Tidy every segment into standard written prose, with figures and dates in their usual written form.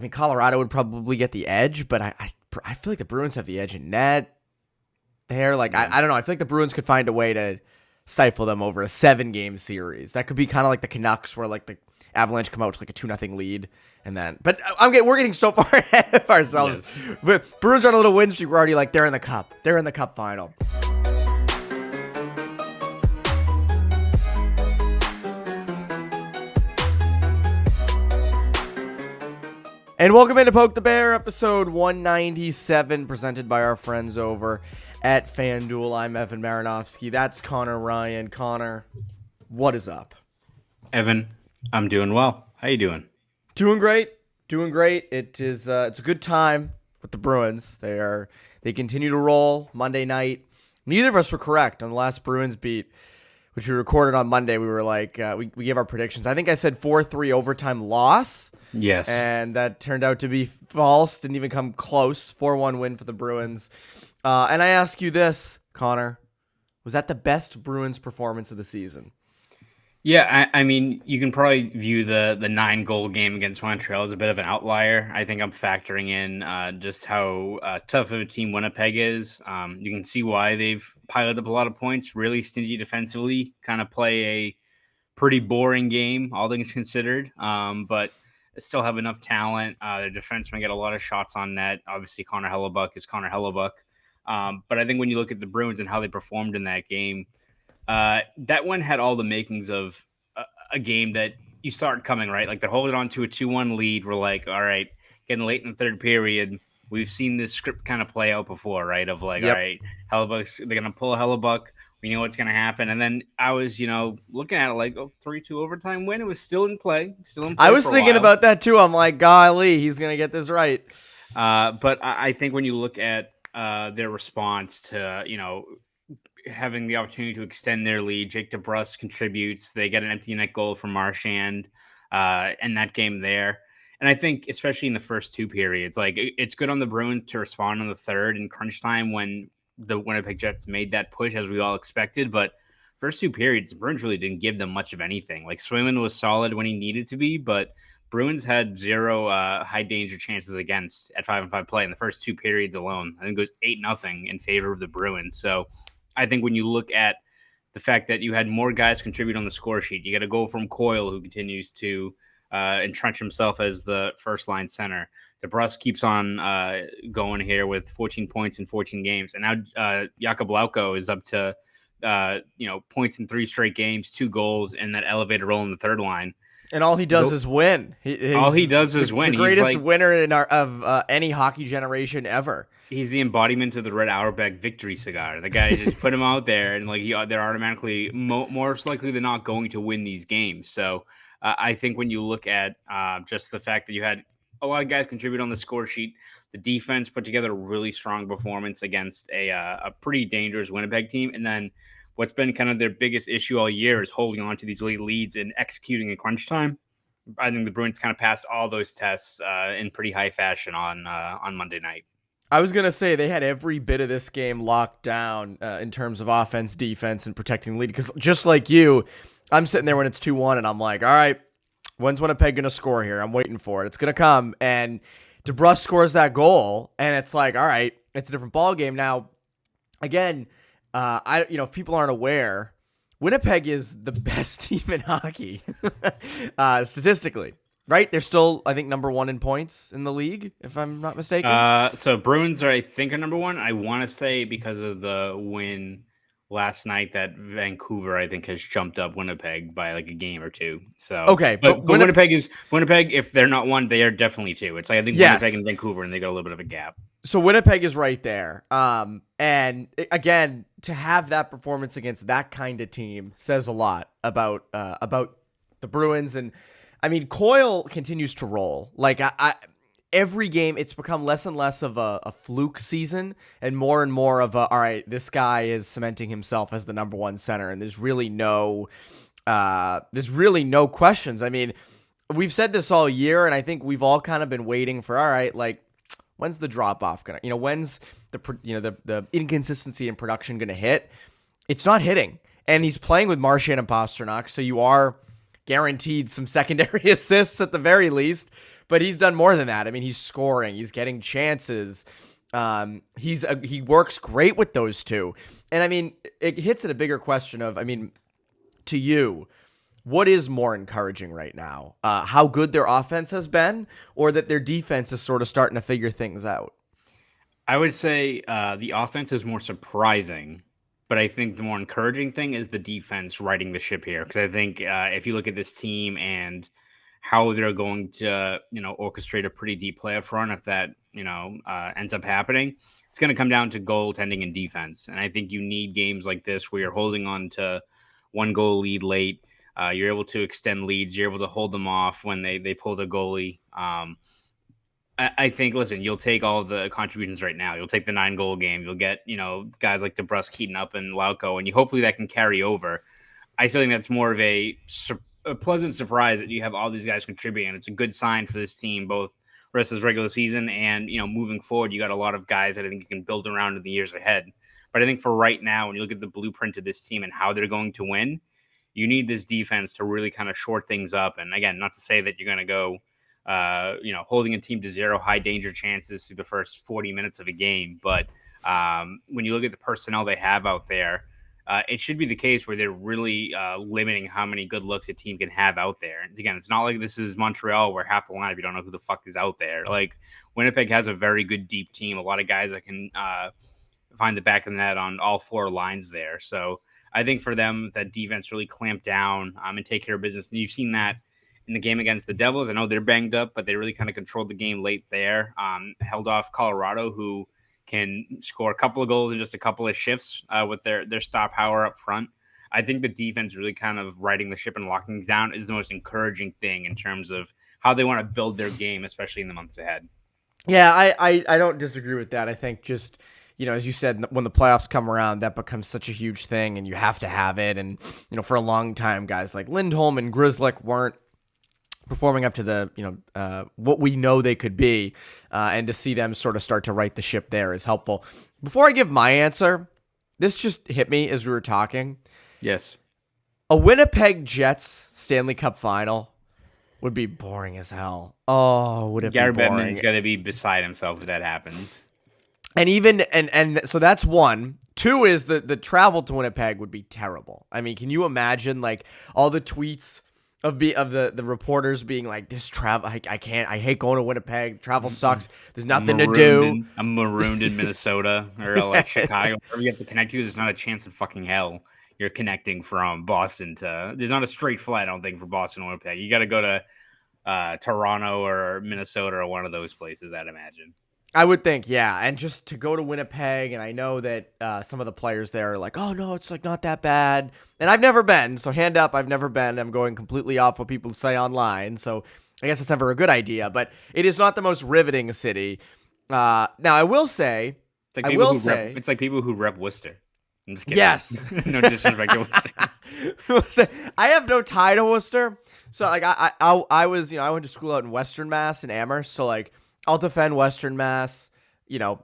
mean, Colorado would probably get the edge, but I feel like the Bruins have the edge in net there. Like, I don't know. I feel like the Bruins could find a way to stifle them over a 7-game series. That could be kind of like the Canucks, where like the Avalanche come out to like a 2-0 lead, and then. But we're getting so far ahead of ourselves. Yes. But Bruins are on a little win streak. We're already like they're in the cup. They're in the cup final. And welcome into Poke the Bear, episode 197, presented by our friends over at FanDuel. I'm Evan Marinofsky. That's Conor Ryan. Conor, what is up? Evan, I'm doing well. How you doing? Doing great. It is it's a good time with the Bruins. They continue to roll Monday night. Neither of us were correct on the last Bruins beat, which we recorded on Monday. We were like, we gave our predictions. I think I said 4-3 overtime loss. Yes. And that turned out to be false. Didn't even come close. 4-1 win for the Bruins. And I ask you this, Conor. Was that the best Bruins performance of the season? Yeah, I mean, you can probably view the 9-goal game against Montreal as a bit of an outlier. I think I'm factoring in just how tough of a team Winnipeg is. You can see why they've piled up a lot of points, really stingy defensively, kind of play a pretty boring game, all things considered, but still have enough talent. Their defensemen get a lot of shots on net. Obviously, Connor Hellebuyck is Connor Hellebuyck. But I think when you look at the Bruins and how they performed in that game, that one had all the makings of a game that you start coming, right? Like they're holding on to a 2-1 lead. We're like, all right, getting late in the third period. We've seen this script kind of play out before, right? Of like, All right, Hellebuyck, they're going to pull a Hellebuyck. We know what's going to happen. And then I was, looking at it like, 3-2 overtime win. It was still in play. I was thinking about that too. I'm like, golly, he's going to get this right. But I think when you look at their response to, having the opportunity to extend their lead, Jake DeBrusk contributes. They get an empty net goal from Marchand in that game there. And I think, especially in the first two periods, like it's good on the Bruins to respond in the third in crunch time when the Winnipeg Jets made that push, as we all expected. But first two periods, the Bruins really didn't give them much of anything. Like Swayman was solid when he needed to be, but Bruins had zero high danger chances against at 5-on-5 play in the first two periods alone. I think it was 8-0 in favor of the Bruins. So I think when you look at the fact that you had more guys contribute on the score sheet, you got to go from Coyle, who continues to entrench himself as the first line center. DeBrusk keeps on going here with 14 points in 14 games. And now Jakub Lauko is up to, points in 3 straight games, 2 goals, and that elevated role in the third line. And all he does is win. All he does is win. The greatest winner of any hockey generation ever. He's the embodiment of the Red Auerbach victory cigar. The guy just put him out there, and they're automatically more likely than not going to win these games. So I think when you look at just the fact that you had a lot of guys contribute on the score sheet, the defense put together a really strong performance against a pretty dangerous Winnipeg team, and then what's been kind of their biggest issue all year is holding on to these late leads and executing in crunch time. I think the Bruins kind of passed all those tests in pretty high fashion on Monday night. I was going to say they had every bit of this game locked down in terms of offense, defense, and protecting the lead. Because just like you, I'm sitting there when it's 2-1, and I'm like, all right, when's Winnipeg going to score here? I'm waiting for it. It's going to come. And DeBrusk scores that goal, and it's like, all right, it's a different ball game. Now, again, if people aren't aware, Winnipeg is the best team in hockey statistically. Right? They're still, I think, number 1 in points in the league, if I'm not mistaken. So Bruins are, I think, are number 1. I want to say because of the win last night that Vancouver, I think, has jumped up Winnipeg by like a game or 2. So okay, but Winnipeg, if they're not 1, they are definitely 2. It's like I think Winnipeg and Vancouver, and they got a little bit of a gap. So Winnipeg is right there. And again, to have that performance against that kind of team says a lot about the Bruins. And I mean, Coyle continues to roll. Like every game, it's become less and less of a fluke season and more of all right, this guy is cementing himself as the number 1 center. And there's really no questions. I mean, we've said this all year, and I think we've all kind of been waiting for, all right, like, when's the drop off gonna, when's the inconsistency in production gonna hit? It's not hitting, and he's playing with Marchand and Pastrnak, so you are guaranteed some secondary assists at the very least. but he's done more than that. I mean, he's scoring, he's getting chances. He works great with those two. And I mean, it hits at a bigger question of, I mean, to you, what is more encouraging right now? How good their offense has been, or that their defense is sort of starting to figure things out? I would say the offense is more surprising, but I think the more encouraging thing is the defense riding the ship here. Because I think if you look at this team and how they're going to, orchestrate a pretty deep playoff run, if that, ends up happening, it's going to come down to goaltending and defense. And I think you need games like this where you're holding on to 1-goal lead late. You're able to extend leads. You're able to hold them off when they pull the goalie. I think, listen, you'll take all the contributions right now. You'll take the 9-goal game. You'll get, guys like DeBrusk, Keaton up, and Lauko, and hopefully that can carry over. I still think that's more of a pleasant surprise that you have all these guys contributing. And it's a good sign for this team, both rest of this regular season and, moving forward. You got a lot of guys that I think you can build around in the years ahead. But I think for right now, when you look at the blueprint of this team and how they're going to win, you need this defense to really kind of short things up. And again, not to say that you're going to go, holding a team to 0 high danger chances through the first 40 minutes of a game. But when you look at the personnel they have out there, it should be the case where they're really limiting how many good looks a team can have out there. And again, it's not like this is Montreal where half the lineup you don't know who the fuck is out there. Like Winnipeg has a very good deep team, a lot of guys that can find the back of the net on all 4 lines there. So I think for them, that defense really clamped down and take care of business. And you've seen that in the game against the Devils. I know they're banged up, but they really kind of controlled the game late there. Held off Colorado, who can score a couple of goals in just a couple of shifts with their star power up front. I think the defense really kind of riding the ship and locking things down is the most encouraging thing in terms of how they want to build their game, especially in the months ahead. Yeah, I don't disagree with that. I think just, as you said, when the playoffs come around, that becomes such a huge thing and you have to have it. And, for a long time, guys like Lindholm and Grzelcyk weren't performing up to the, what we know they could be. And to see them sort of start to right the ship there is helpful. Before I give my answer, this just hit me as we were talking. Yes. A Winnipeg Jets Stanley Cup final would be boring as hell. Oh, would it Gary be boring? Bettman's going to be beside himself if that happens. And even and so that's one. 2 is the travel to Winnipeg would be terrible. I mean, can you imagine like all the tweets of the reporters being like, this travel, I can't, I hate going to Winnipeg. Travel sucks. There's nothing to do. I'm marooned in Minnesota or like Chicago. Wherever you have to connect to, there's not a chance in fucking hell you're connecting from Boston to. There's not a straight flight, I don't think, for Boston or Winnipeg. You got to go to Toronto or Minnesota or one of those places, I'd imagine. I would think, yeah. And just to go to Winnipeg, and I know that some of the players there are like, oh, no, it's like not that bad. And I've never been, so hand up, I've never been. I'm going completely off what people say online, so I guess it's never a good idea. But it is not the most riveting city. Now, I will say, it's like people who rep Worcester. I'm just kidding. Yes. No disrespect to Worcester. I have no tie to Worcester. So, like, I was, I went to school out in Western Mass in Amherst, so, like, I'll defend Western Mass,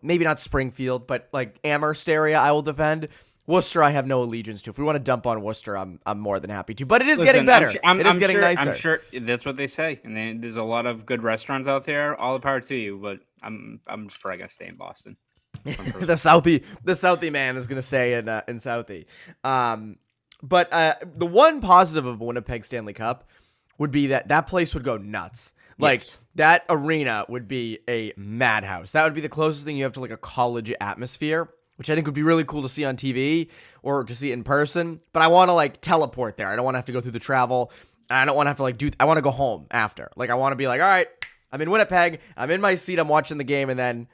maybe not Springfield, but like Amherst area, I will defend. Worcester, I have no allegiance to. If we want to dump on Worcester, I'm more than happy to. But it is getting better. It is getting nicer. I'm sure that's what they say. And there's a lot of good restaurants out there. All the power to you. But I'm just probably gonna stay in Boston. the Southie man is gonna stay in Southie. But the one positive of Winnipeg Stanley Cup would be that place would go nuts. Like, yes. That arena would be a madhouse. That would be the closest thing you have to, like, a college atmosphere, which I think would be really cool to see on TV or to see it in person. But I want to, like, teleport there. I don't want to have to go through the travel. I don't want to have to, like, I want to go home after. Like, I want to be like, all right, I'm in Winnipeg. I'm in my seat. I'm watching the game. And then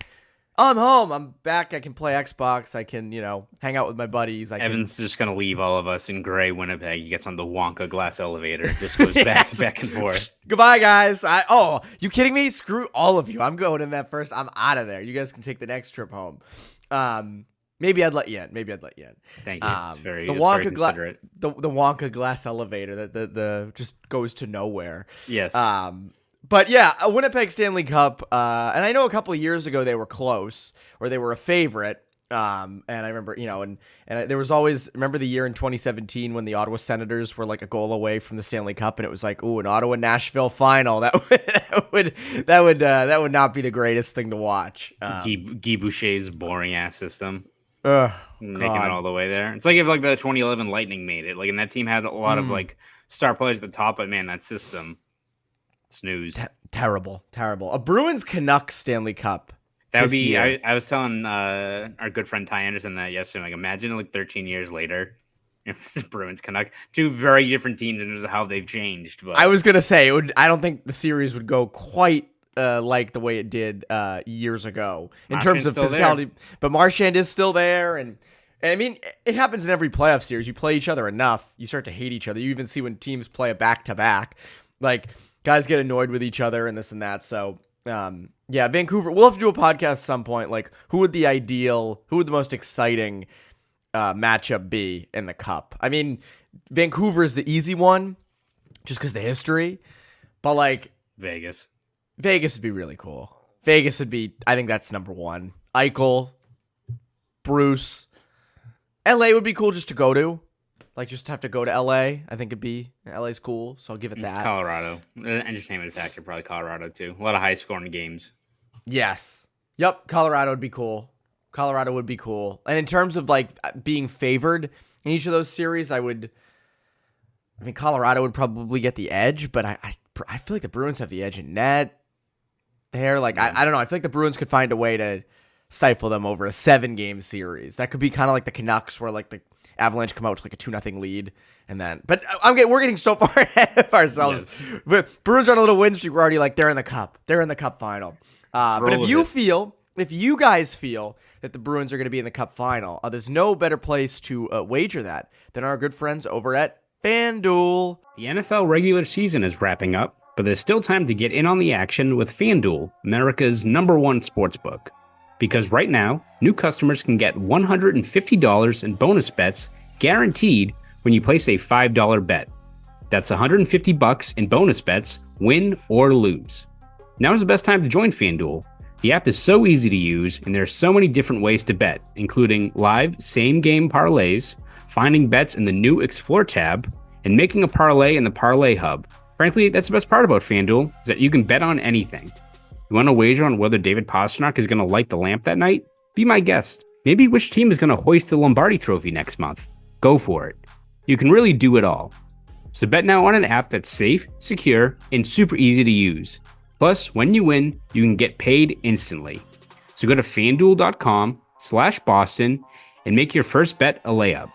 I'm home. I'm back. I can play Xbox. I can, hang out with my buddies. Evan's just going to leave all of us in gray Winnipeg. He gets on the Wonka glass elevator. Just goes back and forth. Goodbye, guys. You kidding me? Screw all of you. I'm going in that first. I'm out of there. You guys can take the next trip home. Maybe I'd let you in. Thank you. It's very considerate. The Wonka glass elevator that just goes to nowhere. Yes. But yeah, a Winnipeg Stanley Cup, and I know a couple of years ago they were close, or they were a favorite, And I remember, there was always, remember the year in 2017 when the Ottawa Senators were like a goal away from the Stanley Cup, and it was like, ooh, an Ottawa-Nashville final. That would not be the greatest thing to watch. Guy Boucher's boring ass system. Making God. it all the way there. It's like if like the 2011 Lightning made it. Like, and that team had a lot of like star players at the top, but man, that system, snooze. Terrible. A Bruins Canucks Stanley Cup. That would be. I was telling our good friend Ty Anderson that yesterday. Like, imagine like 13 years later, Bruins Canucks, two very different teams in terms of how they've changed. But I was gonna say I don't think the series would go quite like the way it did years ago in terms of physicality. But Marchand is still there, and I mean, it happens in every playoff series. You play each other enough, you start to hate each other. You even see when teams play a back-to-back, like guys get annoyed with each other and this and that. So. Yeah, Vancouver. We'll have to do a podcast at some point. Like, who would the most exciting matchup be in the Cup? I mean, Vancouver is the easy one, just because of the history. But like Vegas would be really cool. Vegas would be. I think that's number one. Eichel, Bruce, LA would be cool just to go to. Like, just have to go to LA. I think LA's cool, so I'll give it that. Colorado. Entertainment factor, probably Colorado too. A lot of high scoring games. Yes. Yep, Colorado would be cool. And in terms of like being favored in each of those series, Colorado would probably get the edge, but I feel like the Bruins have the edge in net there. Like, I don't know. I feel like the Bruins could find a way to stifle them over a 7-game series. That could be kind of like the Canucks, where like the Avalanche come out with like a 2-0 lead, and then. But we're getting so far ahead of ourselves. Yes. But Bruins are on a little win streak. We're already like they're in the cup. They're in the cup final. But if you guys feel that the Bruins are going to be in the cup final, there's no better place to wager that than our good friends over at FanDuel. The NFL regular season is wrapping up, but there's still time to get in on the action with FanDuel, America's #1 sportsbook. Because right now, new customers can get $150 in bonus bets guaranteed when you place a $5 bet. That's $150 in bonus bets, win or lose. Now is the best time to join FanDuel. The app is so easy to use, and there are so many different ways to bet, including live same-game parlays, finding bets in the new Explore tab, and making a parlay in the Parlay Hub. Frankly, that's the best part about FanDuel, is that you can bet on anything. You want to wager on whether David Pastrnak is going to light the lamp that night? Be my guest. Maybe which team is going to hoist the Lombardi Trophy next month? Go for it. You can really do it all. So bet now on an app that's safe, secure, and super easy to use. Plus, when you win, you can get paid instantly. So go to FanDuel.com/Boston and make your first bet a layup.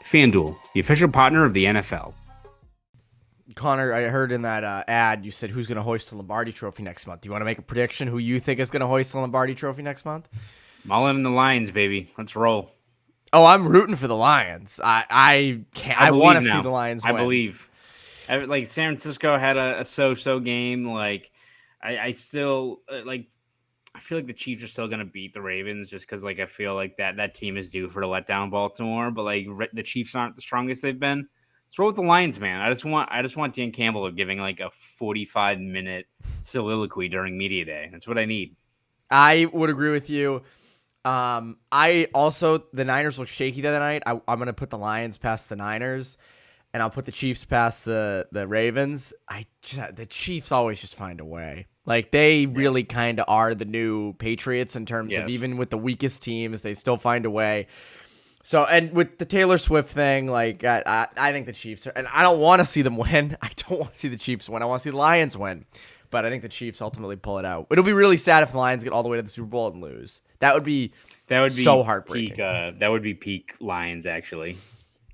FanDuel, the official partner of the NFL. Connor, I heard in that ad you said who's going to hoist the Lombardi Trophy next month. Do you want to make a prediction who you think is going to hoist the Lombardi Trophy next month? Mullen and the Lions, baby. Let's roll. Oh, I'm rooting for the Lions. I want to see the Lions win. I believe. Like, San Francisco had a so-so game. Like, I still like. I feel like the Chiefs are still going to beat the Ravens just because, like, I feel like that team is due for to let down Baltimore. But like, the Chiefs aren't the strongest they've been. Let's roll with the Lions, man. I just want Dan Campbell giving like a 45-minute soliloquy during media day. That's what I need. I would agree with you. The Niners look shaky the other night. I'm going to put the Lions past the Niners, and I'll put the Chiefs past the Ravens. The Chiefs always just find a way. Like, they really kind of are the new Patriots in terms of even with the weakest teams, they still find a way. So, and with the Taylor Swift thing, like, I think the Chiefs are, and I don't want to see them win. I don't want to see the Chiefs win. I want to see the Lions win. But I think the Chiefs ultimately pull it out. It'll be really sad if the Lions get all the way to the Super Bowl and lose. That would be so heartbreaking. That would be peak Lions, actually.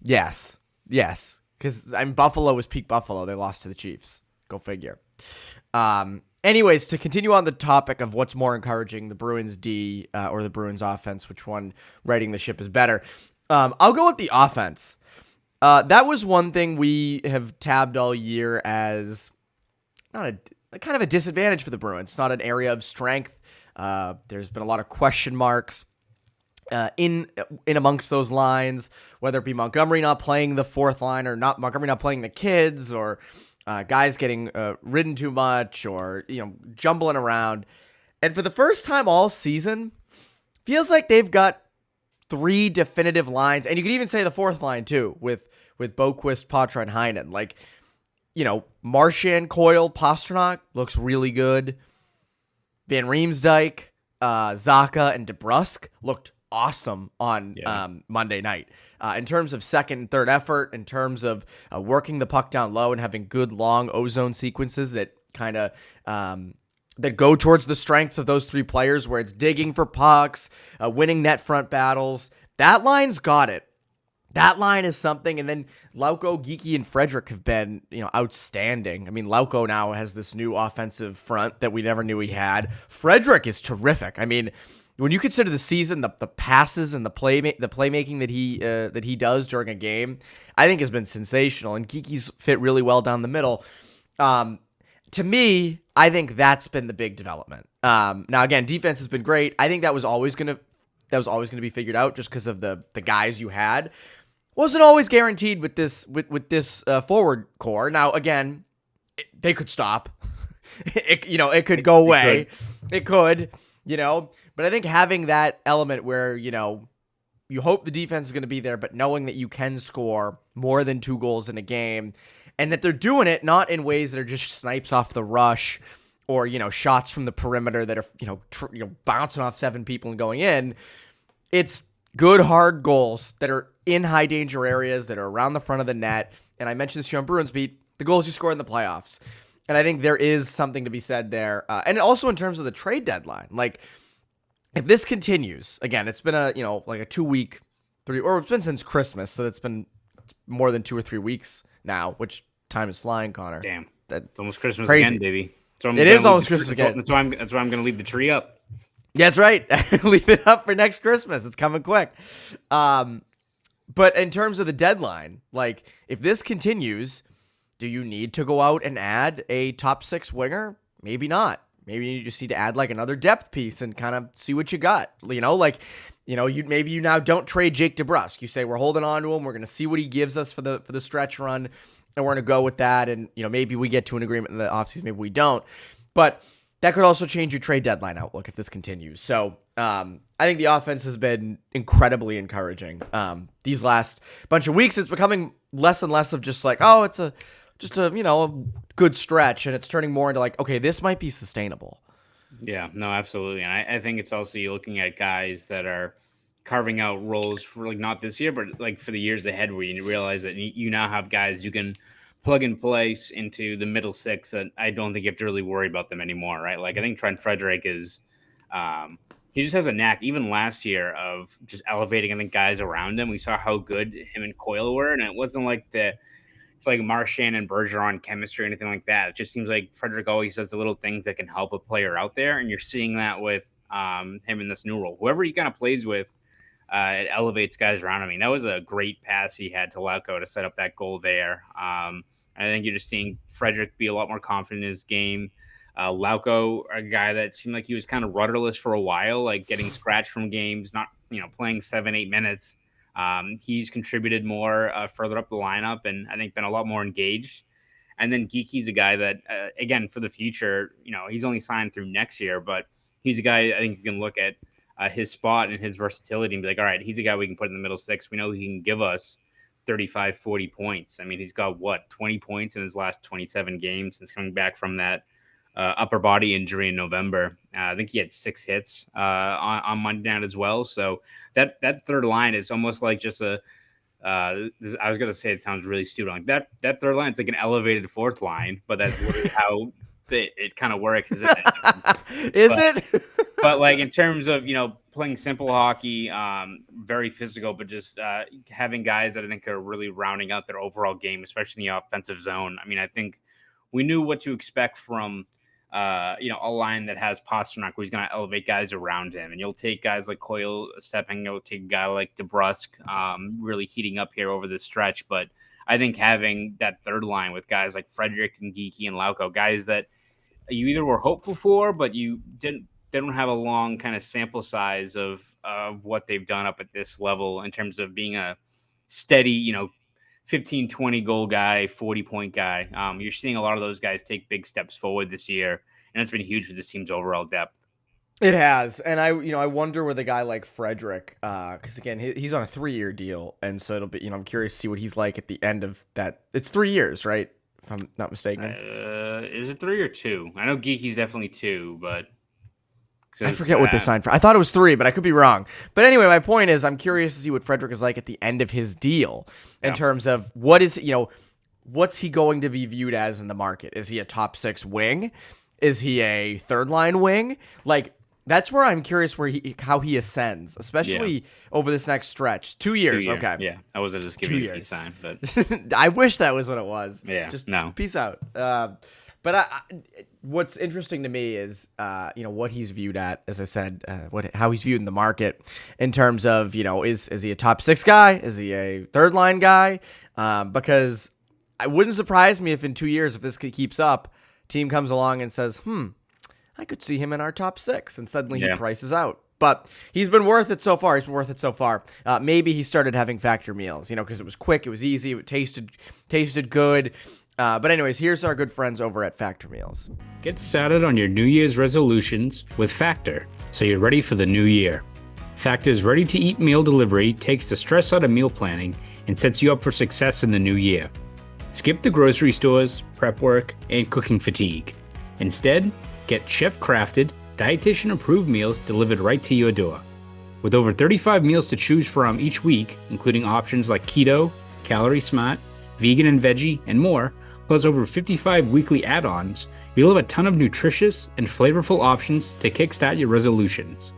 Yes. Because Buffalo was peak Buffalo. They lost to the Chiefs. Go figure. Anyways, to continue on the topic of what's more encouraging, the Bruins D or the Bruins offense, which one righting the ship is better, I'll go with the offense. That was one thing we have tabbed all year as kind of a disadvantage for the Bruins. It's not an area of strength. There's been a lot of question marks in amongst those lines, whether it be Montgomery not playing the fourth line or not Montgomery not playing the kids or guys getting ridden too much or jumbling around. And for the first time all season, feels like they've got three definitive lines, and you could even say the fourth line too, with Boquist, Patra, and Heinen. Like, Marchand, Coyle, Pastrnak looks really good. Van Riemsdyk, Zacha, and DeBrusk looked awesome on Monday night. In terms of second and third effort, in terms of working the puck down low and having good long ozone sequences that kind of that go towards the strengths of those three players, where it's digging for pucks, winning net front battles. That line's got it. That line is something. And then Lauko, Geekie, and Frederick have been, outstanding. I mean, Lauko now has this new offensive front that we never knew he had. Frederick is terrific. I mean, when you consider the season, the passes and the playmaking that he does during a game, I think has been sensational. And Geekie's fit really well down the middle. To me, I think that's been the big development. Now, again, defense has been great. I think that was always gonna be figured out just because of the guys you had. Wasn't always guaranteed with this forward core. Now, again, they could stop. It could go away. It could, But I think having that element where, you hope the defense is going to be there, but knowing that you can score more than 2 goals in a game, and that they're doing it not in ways that are just snipes off the rush or, shots from the perimeter that are, bouncing off 7 people and going in. It's good, hard goals that are in high danger areas, that are around the front of the net. And I mentioned this here on Bruins Beat, the goals you score in the playoffs. And I think there is something to be said there. And also in terms of the trade deadline, like, if this continues, again, it's been a 2-week, or it's been since Christmas. So it's more than 2 or 3 weeks now, which time is flying, Connor. Damn. It's almost Christmas crazy. Again, baby. It is almost Christmas again. That's why I'm going to leave the tree up. Yeah, that's right. Leave it up for next Christmas. It's coming quick. But in terms of the deadline, like, if this continues, do you need to go out and add a top 6 winger? Maybe not. Maybe you just need to add like another depth piece and kind of see what you got. Maybe you now don't trade Jake DeBrusk. You say we're holding on to him. We're going to see what he gives us for the stretch run, and we're going to go with that. And maybe we get to an agreement in the offseason. Maybe we don't. But that could also change your trade deadline outlook if this continues. So I think the offense has been incredibly encouraging. These last bunch of weeks, it's becoming less and less of just like, oh, it's a good stretch, and it's turning more into like, okay, this might be sustainable. Yeah, no, absolutely. And I think it's also you're looking at guys that are carving out roles for like not this year, but like for the years ahead, where you realize that you now have guys you can plug and place into the middle 6 that I don't think you have to really worry about them anymore, right? Like, I think Trent Frederick is he just has a knack, even last year, of just elevating, I think, guys around him. We saw how good him and Coyle were, and it wasn't like it's like Marchand and Bergeron chemistry or anything like that. It just seems like Frederick always does the little things that can help a player out there, and you're seeing that with him in this new role. Whoever he kind of plays with, it elevates guys around him. I mean, that was a great pass he had to Lauko to set up that goal there. I think you're just seeing Frederick be a lot more confident in his game. Lauko, a guy that seemed like he was kind of rudderless for a while, like getting scratched from games, not playing 7-8 minutes. He's contributed more further up the lineup, and I think been a lot more engaged. And then Geekie's a guy that, again, for the future, he's only signed through next year, but he's a guy I think you can look at his spot and his versatility and be like, all right, he's a guy we can put in the middle 6. We know he can give us 35, 40 points. I mean, he's got 20 points in his last 27 games since coming back from that upper body injury in November. I think he had 6 hits on Monday night as well. So that third line is almost like just I was going to say, it sounds really stupid. Like that third line is like an elevated fourth line, but that's literally how it kind of works. Is it? But like in terms of, playing simple hockey, very physical, but just having guys that I think are really rounding out their overall game, especially in the offensive zone. I mean, I think we knew what to expect from, a line that has Pastrnak, where he's going to elevate guys around him. And you'll take guys like Coyle stepping, you'll take a guy like DeBrusk really heating up here over this stretch. But I think having that third line with guys like Frederick and Geekie and Lauko, guys that you either were hopeful for, but you they don't have a long kind of sample size of what they've done up at this level in terms of being a steady, 15, 20 goal guy, 40-point guy. You're seeing a lot of those guys take big steps forward this year, and it's been huge for this team's overall depth. It has, and I wonder with a guy like Frederick, because again, he's on a 3-year deal, and so it'll be, I'm curious to see what he's like at the end of that. It's 3 years, right? If I'm not mistaken. Is it 3 or 2? I know Geeky's definitely 2, but I forget what they signed for. I thought it was 3, but I could be wrong. But anyway, my point is, I'm curious to see what Frederick is like at the end of his deal in terms of what's he going to be viewed as in the market? Is he a top 6 wing? Is he a third line wing? Like, that's where I'm curious how he ascends, especially over this next stretch. 2 years, okay. Yeah, I wasn't just giving you a sign, but I wish that was what it was. Yeah, just no. Peace out. But what's interesting to me is, what he's viewed at, as I said, how he's viewed in the market in terms of, is he a top 6 guy? Is he a third line guy? Because it wouldn't surprise me if in 2 years, if this keeps up, team comes along and says, I could see him in our top 6, and suddenly he prices out. But he's been worth it so far. Maybe he started having factor meals, because it was quick, it was easy, it tasted good. But anyways, here's our good friends over at Factor Meals. Get started on your New Year's resolutions with Factor, so you're ready for the new year. Factor's ready-to-eat meal delivery takes the stress out of meal planning and sets you up for success in the new year. Skip the grocery stores, prep work, and cooking fatigue. Instead, get chef-crafted, dietitian-approved meals delivered right to your door. With over 35 meals to choose from each week, including options like keto, calorie smart, vegan and veggie, and more, plus over 55 weekly add-ons, you'll have a ton of nutritious and flavorful options to kickstart your resolutions.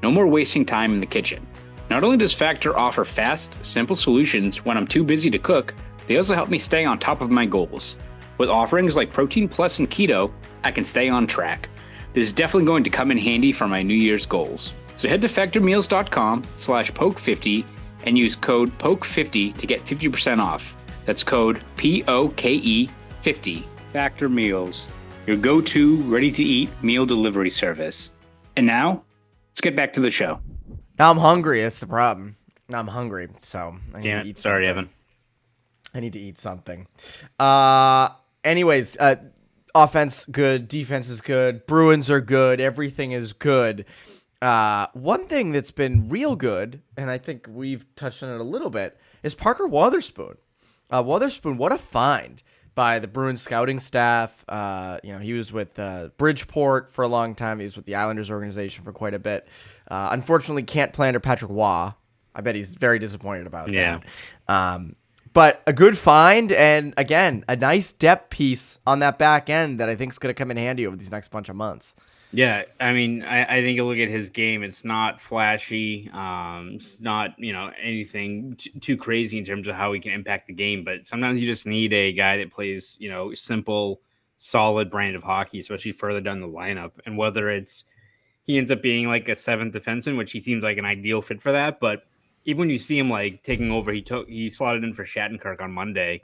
No more wasting time in the kitchen. Not only does Factor offer fast, simple solutions when I'm too busy to cook, they also help me stay on top of my goals. With offerings like Protein Plus and Keto, I can stay on track. This is definitely going to come in handy for my New Year's goals. So head to factormeals.com/poke50 and use code POKE50 to get 50% off. That's code POKE50. Factor Meals, your go-to ready-to-eat meal delivery service. And now, let's get back to the show. Now I'm hungry. That's the problem. Now I'm hungry, so I need to eat something. Sorry, Evan. I need to eat something. Anyways, offense good, defense is good, Bruins are good, everything is good. One thing that's been real good, and I think we've touched on it a little bit, is Parker Wotherspoon. Wotherspoon, what a find by the Bruins scouting staff. He was with Bridgeport for a long time. He was with the Islanders organization for quite a bit. Unfortunately, can't play under Patrick Waugh. I bet he's very disappointed about that. But a good find, and again, a nice depth piece on that back end that I think is going to come in handy over these next bunch of months. Yeah, I mean, I think you look at his game, it's not flashy. It's not, anything too crazy in terms of how he can impact the game. But sometimes you just need a guy that plays, simple, solid brand of hockey, especially further down the lineup. And whether he ends up being like a 7th defenseman, which he seems like an ideal fit for that. But even when you see him like taking over, he slotted in for Shattenkirk on Monday.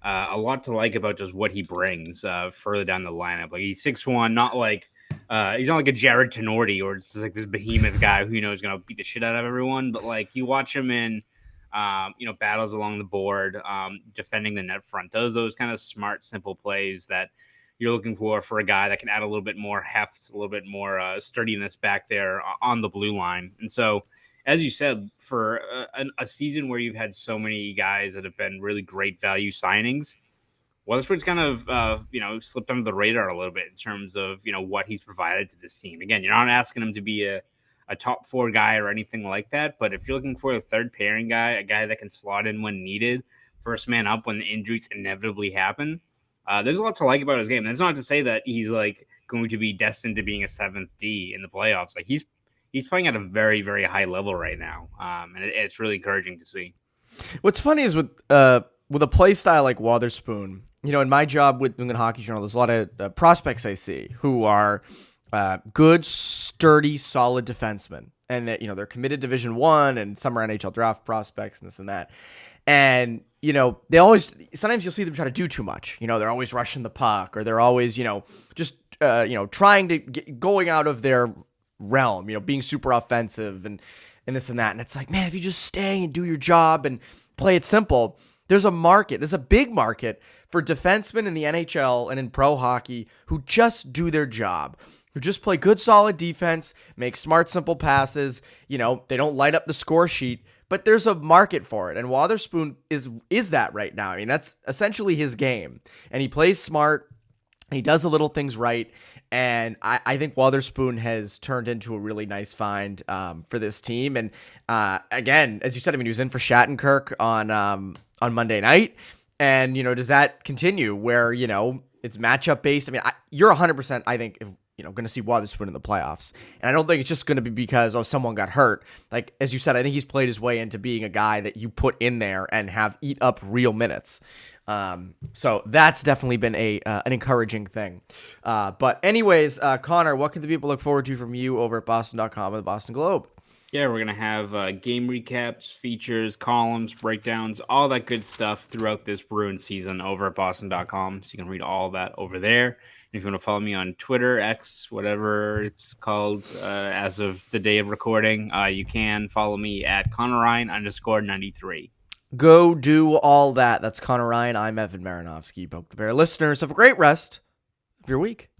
A lot to like about just what he brings further down the lineup. Like he's 6'1", not like. He's not like a Jared Tenorti or it's just like this behemoth guy who is going to beat the shit out of everyone. But like you watch him in, battles along the board, defending the net front. Those kind of smart, simple plays that you're looking for a guy that can add a little bit more heft, a little bit more sturdiness back there on the blue line. And so, as you said, for a season where you've had so many guys that have been really great value signings, Weatherspoon's kind of, slipped under the radar a little bit in terms of, what he's provided to this team. Again, you're not asking him to be a top 4 guy or anything like that, but if you're looking for a third pairing guy, a guy that can slot in when needed, first man up when the injuries inevitably happen, there's a lot to like about his game. And that's not to say that he's like going to be destined to being a 7th D in the playoffs. Like he's playing at a very, very high level right now, and it's really encouraging to see. What's funny is with a play style like Wotherspoon, in my job with the Hockey Journal, there's a lot of prospects I see who are good, sturdy, solid defensemen. And that, they're committed Division I and some are NHL draft prospects and this and that. And, sometimes you'll see them try to do too much. They're always rushing the puck or they're always, trying to going out of their realm, being super offensive and this and that. And it's like, man, if you just stay and do your job and play it simple, there's a big market for defensemen in the NHL and in pro hockey who just do their job, who just play good, solid defense, make smart, simple passes. You know, they don't light up the score sheet, but there's a market for it. And Wotherspoon is that right now. I mean, that's essentially his game. And he plays smart. He does the little things right. And I think Wotherspoon has turned into a really nice find for this team. And again, as you said, I mean, he was in for Shattenkirk on Monday night. And, you know, does that continue where, you know, it's matchup based? I mean, you're 100%, I think, if you know, going to see Wotherspoon in the playoffs. And I don't think it's just going to be because, someone got hurt. Like, as you said, I think he's played his way into being a guy that you put in there and have eat up real minutes. So that's definitely been an encouraging thing. But anyways, Connor, what can the people look forward to from you over at Boston.com and the Boston Globe? Yeah, we're going to have game recaps, features, columns, breakdowns, all that good stuff throughout this Bruins season over at Boston.com. So you can read all that over there. If you want to follow me on Twitter, X, whatever it's called as of the day of recording, you can follow me at Conor Ryan _93. Go do all that. That's Conor Ryan. I'm Evan Marinofsky. Poke the Bear listeners. Have a great rest of your week.